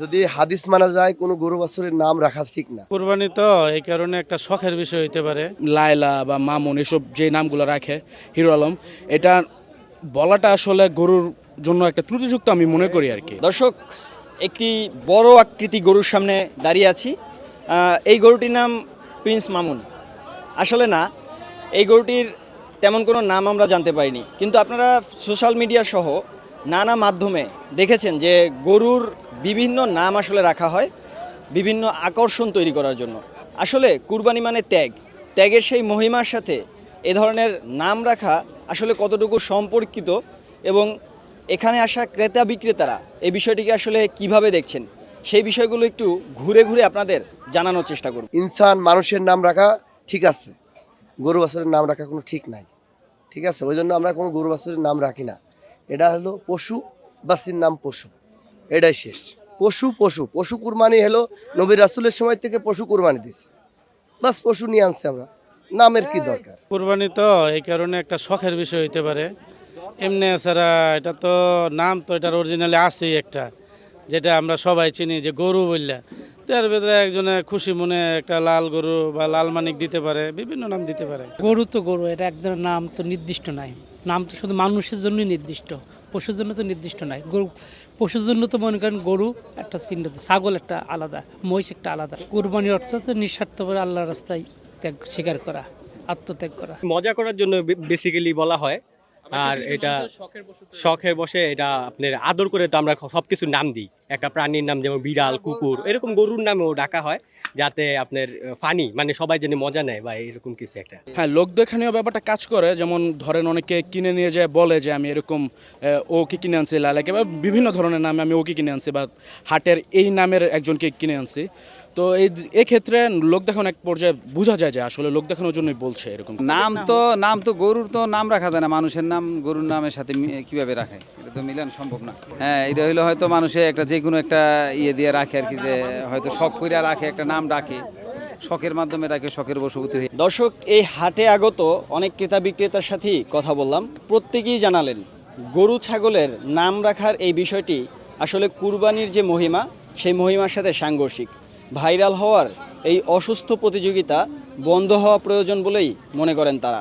যদি হাদিস মানা যায় কোনো গরু বাছুরের নাম রাখা ঠিক না। কুরবানি তো এই কারণে একটা শখের বিষয় হইতে পারে। লায়লা বা মামুন এসব যে নামগুলো রাখে হিরো আলম, এটা বলাটা আসলে গরুর জন্য একটা ত্রুটিযুক্ত আমি মনে করি আর কি। দর্শক, একটি বড় আকৃতি গরুর সামনে দাঁড়িয়ে আছি। এই গরুটির নাম প্রিন্স মামুন। আসলে না, এই গরুটির তেমন কোনো নাম আমরা জানতে পারিনি, কিন্তু আপনারা সোশ্যাল মিডিয়া সহ নানা মাধ্যমে দেখেছেন যে গরুর বিভিন্ন নাম আসলে রাখা হয় বিভিন্ন আকর্ষণ তৈরি করার জন্য। আসলে কুরবানি মানে ত্যাগ, ত্যাগের সেই মহিমার সাথে এ ধরনের নাম রাখা আসলে কতটুকু সম্পর্কিত এবং এখানে আসা ক্রেতা বিক্রেতারা এই বিষয়টিকে আসলে কিভাবে দেখছেন সেই বিষয়গুলো একটু ঘুরে ঘুরে আপনাদের জানানোর চেষ্টা করব। ইনসান মানুষের নাম রাখা ঠিক আছে, গরু বাছুরের নাম রাখা কোনো ঠিক নাই। ঠিক আছে, ওই জন্য আমরা কোনো গরু বাছুরের নাম রাখি না। এটা হলো পশু, বাছির নাম পশু, এটাই শেষ। পশু পশু পশু কুরবানি হলো নবী রাসূলের সময় থেকে পশু কুরবানি দিচ্ছে, বাস পশু নিয়ে আনছে আমরা, নামের কি দরকার। কুরবানি তো এই কারণে একটা শখের বিষয় হইতে পারে। এমনি এছাড়া এটা তো নাম তো এটার অরিজিনালি আছেই একটা, যেটা আমরা সবাই চিনি যে গরু বললা। তো এর ভিতরে একজনে খুশি মনে একটা লাল গরু বা লাল মানিক দিতে পারে, বিভিন্ন নাম দিতে পারে। গরু তো গরু, এটা একদম নাম তো নির্দিষ্ট নাই। নাম তো শুধু মানুষের জন্যই নির্দিষ্ট, পশুর জন্য তো নির্দিষ্ট নাই। গরু পশুর জন্য তো মনে করেন গরু একটা চিহ্নিত, ছাগল একটা আলাদা, মহিষ একটা আলাদা। কুরবানির অর্থ হচ্ছে নিঃস্বার্থভাবে আল্লাহর রাস্তায় ত্যাগ স্বীকার করা, আত্মত্যাগ করা। মজা করার জন্য বেসিক্যালি বলা হয়। আর এটা শখের বসে এটা আপনার আদর করে তো আমরা সবকিছু নাম দিই। একটা প্রাণীর নাম যেমন বিড়াল, কুকুর, এরকম গরুর নামেও ডাকা হয়, যাতে আপনার ফানি মানে সবাই যেন মজা নেয় বা এরকম কিছু একটা। হ্যাঁ, লোক দেখানীয় ব্যাপারটা কাজ করে। যেমন ধরেন অনেকে কিনে নিয়ে যায়, বলে যে আমি এরকম ওকে কিনে আনছি, লালাকে বা বিভিন্ন ধরনের নামে আমি ওকে কিনে আনছি, বা হাটের এই নামের একজনকে কিনে আনছি। তো এই ক্ষেত্রে লোক দেখানো এক পর্যায়ে বোঝা যায় যে আসলে লোক দেখানোর জন্যই বলছে এরকম। নাম তো গরুর তো নাম রাখা যায় না, মানুষের নাম গরুর নামের সাথে কিভাবে রাখে, এটা তো মিলান সম্ভব না। হ্যাঁ, এটা হইলে হয়তো মানুষে একটা যে কোনো একটা ইয়ে দিয়ে রাখে আর কি, যে হয়তো শখ করে রাখে, একটা নাম রাখে, শখের মাধ্যমে রাখে, শখের বশবর্তী হয়ে। দর্শক, এই হাটে আগত অনেক ক্রেতা বিক্রেতার সাথেই কথা বললাম, প্রত্যেকেই জানালেন গরু ছাগলের নাম রাখার এই বিষয়টি আসলে কুরবানির যে মহিমা সেই মহিমার সাথে সাংঘর্ষিক। ভাইরাল হওয়ার এই অসুস্থ প্রতিযোগিতা বন্ধ হওয়া প্রয়োজন বলেই মনে করেন তারা।